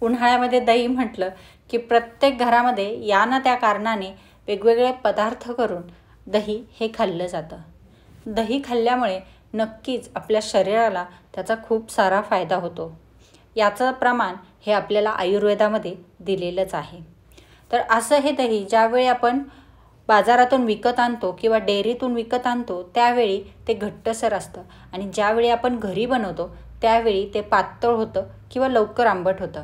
उन्हाळ्यामध्ये दही म्हटलं की प्रत्येक घरामध्ये या ना त्या कारणाने वेगवेगळे पदार्थ करून दही हे खाल्लं जातं. दही खाल्ल्यामुळे नक्कीच आपल्या शरीराला त्याचा खूप सारा फायदा होतो. याचं प्रमाण हे आपल्याला आयुर्वेदामध्ये दिलेलंच आहे. तर असं हे दही ज्यावेळी आपण बाजारातून विकत आणतो किंवा डेअरीतून विकत आणतो त्यावेळी ते घट्टसर असतं आणि ज्यावेळी आपण घरी बनवतो त्यावेळी ते पातळ होतं किंवा लवकर आंबट होतं.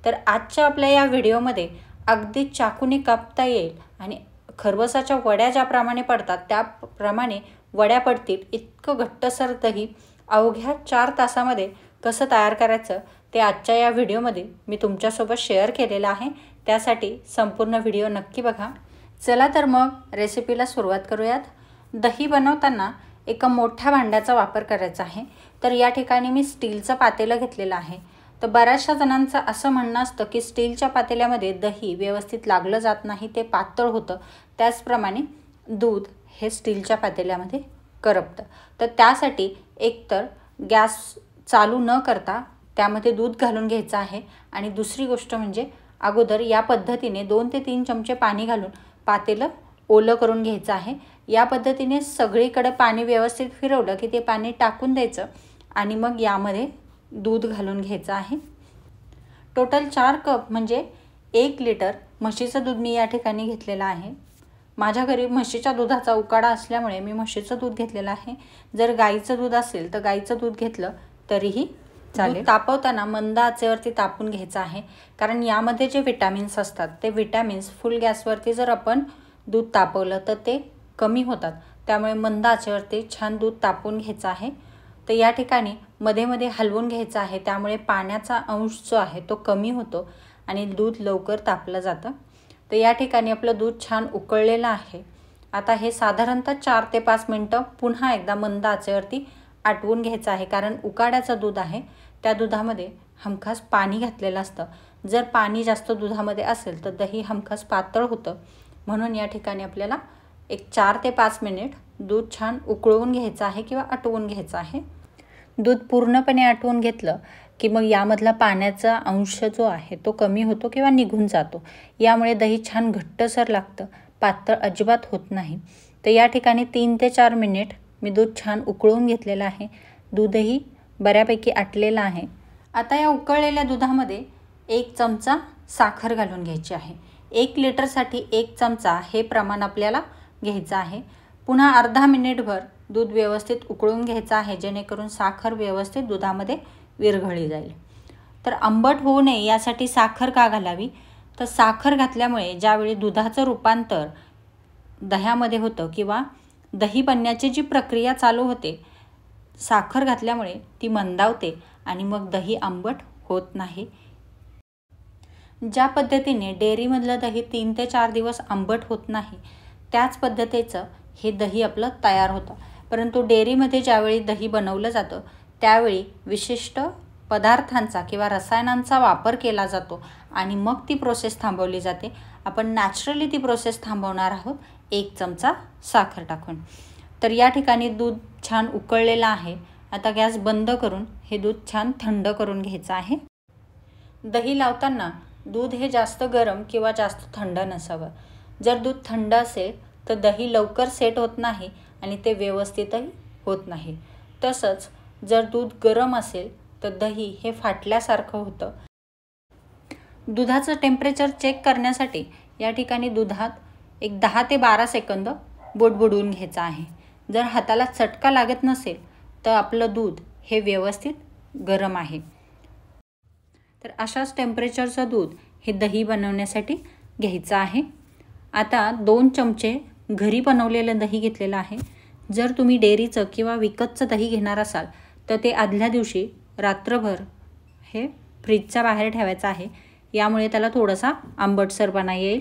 तर आजच्या आपल्या या व्हिडिओमध्ये अगदी चाकूने कापता येईल आणि खरवसाच्या वड्या ज्याप्रमाणे पडतात त्याप्रमाणे वड्या पडतील इतकं घट्टसर दही अवघ्या 4 तासामध्ये कसं तयार करायचं ते आजच्या या व्हिडिओमध्ये मी तुमच्यासोबत शेअर केलेलं आहे. त्यासाठी संपूर्ण व्हिडिओ नक्की बघा. चला तर मग रेसिपीला सुरुवात करूयात. दही बनवताना एका मोठ्या भांड्याचा वापर करायचा आहे. तर या ठिकाणी मी स्टीलचं पातेलं घेतलेलं आहे. तर बऱ्याचशा जणांचं असं म्हणणं असतं की स्टीलच्या पातेल्यामध्ये दही व्यवस्थित लागलं जात नाही, ते पातळ होतं. त्याचप्रमाणे दूध हे स्टीलच्या पातेल्यामध्ये करपतं. तर त्यासाठी एकतर गॅस चालू न करता त्यामध्ये दूध घालून घ्यायचं आहे आणि दुसरी गोष्ट म्हणजे अगोदर या पद्धतीने 2 ते 3 चमचे पाणी घालून पातेलं ओलं करून घ्यायचं आहे. या पद्धतीने सगळीकडे पाणी व्यवस्थित फिरवलं की ते पाणी टाकून द्यायचं आणि मग यामध्ये दूध घालून घ्यायचं आहे. टोटल 4 कप म्हणजे 1 लिटर म्हशीचं दूध मी या ठिकाणी घेतलेलं आहे. माझ्या घरी म्हशीच्या दुधाचा उकाडा असल्यामुळे मी म्हशीचं दूध घेतलेलं आहे. जर गाईचं दूध असेल तर गाईचं दूध घेतलं तरीही चालेल. तापवताना मंद आचेवरती तापून घ्यायचं आहे, कारण यामध्ये जे विटॅमिन्स असतात ते विटॅमिन्स फुल गॅसवरती जर आपण दूध तापवलं तर ते कमी होतात. त्यामुळे मंद आचेवरती छान दूध तापवून घ्यायचं आहे. तर या ठिकाणी मध्ये मध्ये हलवून घ्यायचं आहे, त्यामुळे पाण्याचा अंश जो आहे तो कमी होतो आणि दूध लवकर तापलं जातं. तर या ठिकाणी आपलं दूध छान उकळलेलं आहे. आता हे साधारणतः 4 ते 5 मिनटं पुन्हा एकदा मंद आचेवरती आटवून घ्यायचं आहे, कारण उकाड्याचं दूध आहे त्या दुधामध्ये हमखास पाणी घातलेलं असतं. जर पाणी जास्त दुधामध्ये असेल तर दही हमखास पातळ होतं. म्हणून या ठिकाणी आपल्याला एक 4 ते 5 मिनिट दूध छान उकळवून घ्यायचं आहे किंवा आटवून घ्यायचं आहे. दूध पूर्णपणे आटवून घेतलं की मग यामधला पाण्याचा अंश जो आहे तो कमी होतो किंवा निघून जातो. यामुळे दही छान घट्टसर लागतं, पातळ अजिबात होत नाही. तर या ठिकाणी 3 ते 4 मिनिट मी दूध छान उकळवून घेतलेलं आहे. दूधही बऱ्यापैकी आटलेलं आहे. आता या उकळलेल्या दुधामध्ये 1 चमचा साखर घालून घ्यायची आहे. 1 लिटरसाठी 1 चमचा हे प्रमाण आपल्याला घ्यायचं आहे. पुन्हा अर्धा मिनिटभर दूध व्यवस्थित उकळून घ्यायचं आहे, जेणेकरून साखर व्यवस्थित दुधामध्ये विरघळली जाईल. तर आंबट होऊ नये यासाठी साखर का घालावी, तर साखर घातल्यामुळे ज्यावेळी दुधाचं रूपांतर दह्यामध्ये होतं किंवा दही बनण्याची जी प्रक्रिया चालू होते, साखर घातल्यामुळे ती मंदावते आणि मग दही आंबट होत नाही. ज्या पद्धतीने डेअरीमधलं दही 3 ते 4 दिवस आंबट होत नाही त्याच पद्धतीचं हे दही आपलं तयार होतं. परंतु डेअरीमध्ये ज्यावेळी दही बनवलं जातं त्यावेळी विशिष्ट पदार्थांचा किंवा रसायनांचा वापर केला जातो आणि मग ती प्रोसेस थांबवली जाते. आपण नॅचरली ती प्रोसेस थांबवणार आहोत 1 चमचा साखर टाकून. तर या ठिकाणी दूध छान उकळलेलं आहे. आता गॅस बंद करून हे दूध छान थंड करून घ्यायचं आहे. दही लावताना दूध हे जास्त गरम किंवा जास्त थंड नसावं. जर दूध थंड असेल तर दही लवकर सेट होत नाही आणि ते व्यवस्थितही होत नाही. तसंच जर दूध गरम असेल तर दही हे फाटल्यासारखं होतं. दुधाचं टेम्परेचर चेक करण्यासाठी या ठिकाणी दुधात एक 10 ते 12 सेकंद बोट बुडवून घ्यायचं आहे. जर हाताला चटका लागत नसेल तर आपलं दूध हे व्यवस्थित गरम आहे. तर अशाच टेम्परेचरचं दूध हे दही बनवण्यासाठी घ्यायचं आहे. आता 2 चमचे घरी बनवलेलं दही घेतलेलं आहे. जर तुम्ही डेअरीचं किंवा विकतचं दही घेणार असाल तर ते आदल्या दिवशी रात्रभर हे फ्रीजच्या बाहेर ठेवायचं आहे. यामुळे त्याला थोडासा आंबटसरपणा येईल.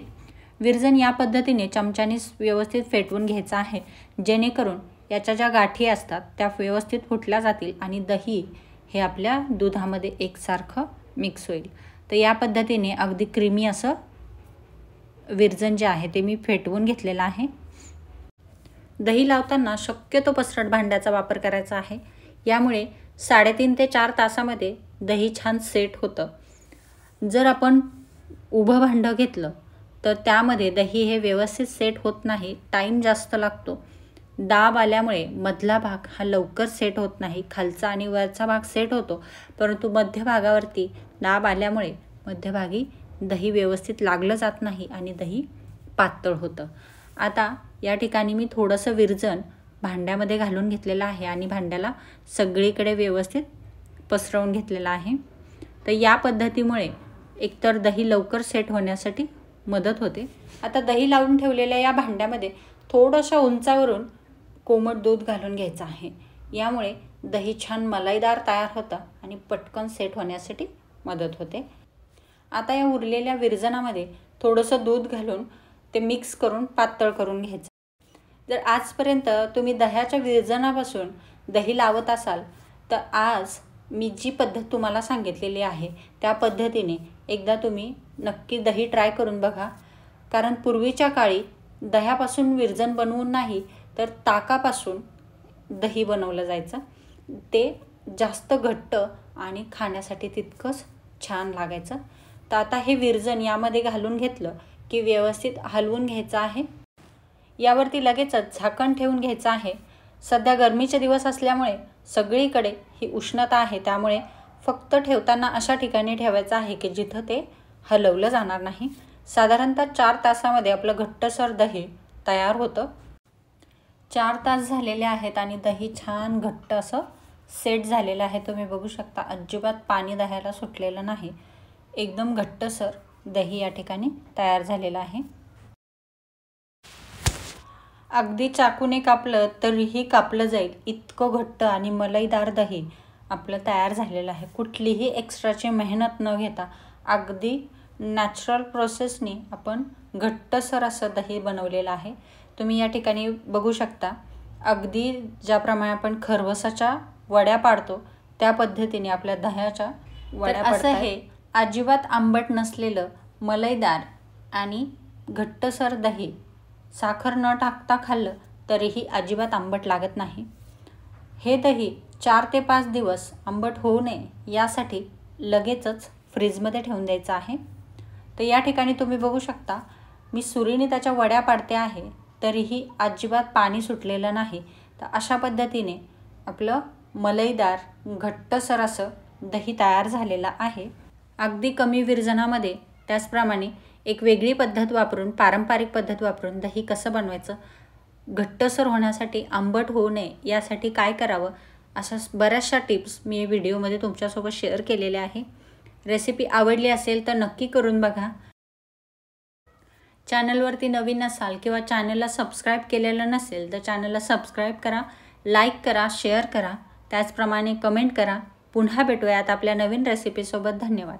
विरजण या पद्धतीने चमच्याने व्यवस्थित फेटवून घ्यायचं आहे, जेणेकरून याच्या ज्या गाठी असतात त्या व्यवस्थित फुटल्या जातील आणि दही हे आपल्या दुधामध्ये एकसारखं मिक्स होईल. तर या पद्धतीने अगदी क्रीमी असं विरजण जे आहे ते मी फेटवून घेतलेलं आहे. दही लावताना शक्यतो पसरट भांड्याचा वापर करायचा आहे. यामुळे 3.5 ते 4 तासामध्ये दही छान सेट होतं. जर आपण उभं भांडं घेतलं तर त्यामध्ये दही हे व्यवस्थित सेट होत नाही, टाईम जास्त लागतो. दाब आल्यामुळे मधला भाग हा लवकर सेट होत नाही. खालचा आणि वरचा भाग सेट होतो, परंतु मध्यभागावरती दाब आल्यामुळे मध्यभागी दही व्यवस्थित लागलं जात नाही आणि दही पातळ होतं. आता या ठिकाणी मी थोडंसं विरजण भांड्यामध्ये घालून घेतलेलं आहे आणि भांड्याला सगळीकडे व्यवस्थित पसरवून घेतलेलं आहे. तर या पद्धतीमुळे एकतर दही लवकर सेट होण्यासाठी मदत होते. आता दही लावून ठेवलेल्या या भांड्यामध्ये थोडंसं उंचावरून कोमट दूध घालून घ्यायचं आहे. यामुळे दही छान मलाईदार तयार होतं आणि पटकन सेट होण्यासाठी मदत होते. आता या उरलेल्या विरजणामध्ये थोडंसं दूध घालून ते मिक्स करून पातळ करून घ्यायचं. जर आजपर्यंत तुम्ही दह्याच्या विरजणापासून दही लावत असाल तर आज मी जी पद्धत तुम्हाला सांगितलेली आहे त्या पद्धतीने एकदा तुम्ही नक्की दही ट्राय करून बघा. कारण पूर्वीच्या काळी दह्यापासून विरजण बनवून नाही तर ताकापासून दही बनवलं जायचं. ते जास्त घट्ट आणि खाण्यासाठी तितकंच छान लागायचं. तर आता हे विरजण यामध्ये घालून घेतलं की व्यवस्थित हलवून घ्यायचं आहे. यावरती लगेचच झाकण ठेवून घ्यायचं आहे. सध्या गरमीचे दिवस असल्यामुळे सगळीकडे ही उष्णता आहे, त्यामुळे फक्त ठेवताना अशा ठिकाणी ठेवायचं आहे की जिथं ते हलवलं जाणार नाही. साधारणतः 4 तासामध्ये आपलं घट्टसर दही तयार होतं. 4 तास झालेले आहेत आणि दही छान घट्ट असं सेट झालेलं आहे. तुम्ही बघू शकता अजिबात पाणी दह्याला सुटलेलं नाही. एकदम घट्टसर दही या ठिकाणी तयार झालेलं आहे. अगदी चाकूने कापलं तरीही कापलं जाईल इतकं घट्ट आणि मलईदार दही आपलं तयार झालेलं आहे. कुठलीही एक्स्ट्राची मेहनत न घेता अगदी नॅचरल प्रोसेसनी आपण घट्टसर असं दही बनवलेलं आहे. तुम्ही या ठिकाणी बघू शकता अगदी ज्याप्रमाणे आपण खरवसाच्या वड्या पाडतो त्या पद्धतीने आपल्या दह्याच्या वड्या पडतात. असं हे अजिबात आंबट नसलेलं मलईदार आणि घट्टसर दही साखर न टाकता खाल्लं तरीही अजिबात आंबट लागत नाही. हे दही 4 ते 5 दिवस आंबट होऊ नये यासाठी लगेचच फ्रीजमध्ये ठेवून द्यायचं आहे. तर या ठिकाणी तुम्ही बघू शकता मी सुरीने त्याच्या वड्या पाडते आहे तरीही अजिबात पाणी सुटलेलं नाही. तर अशा पद्धतीने आपलं मलईदार घट्टसर असं दही तयार झालेलं आहे. अगदी कमी विरजणामध्ये त्याचप्रमाणे एक वेगळी पद्धत वापरून, पारंपरिक पद्धत वापरून दही कसं बनवायचं, घट्टसर होण्यासाठी, आंबट होऊ नये यासाठी काय करावं, अशा बऱ्याचशा टिप्स मी या व्हिडिओमध्ये तुमच्यासोबत शेअर केलेल्या आहे. रेसिपी आवडली असेल तर नक्की करून बघा. चॅनलवरती नवीन असाल किंवा चॅनलला सबस्क्राईब केलेलं नसेल तर चॅनलला सबस्क्राईब करा, लाईक करा, शेअर करा, त्याचप्रमाणे कमेंट करा. पुन्हा भेटूयात आपल्या नवीन रेसिपीसोबत. धन्यवाद.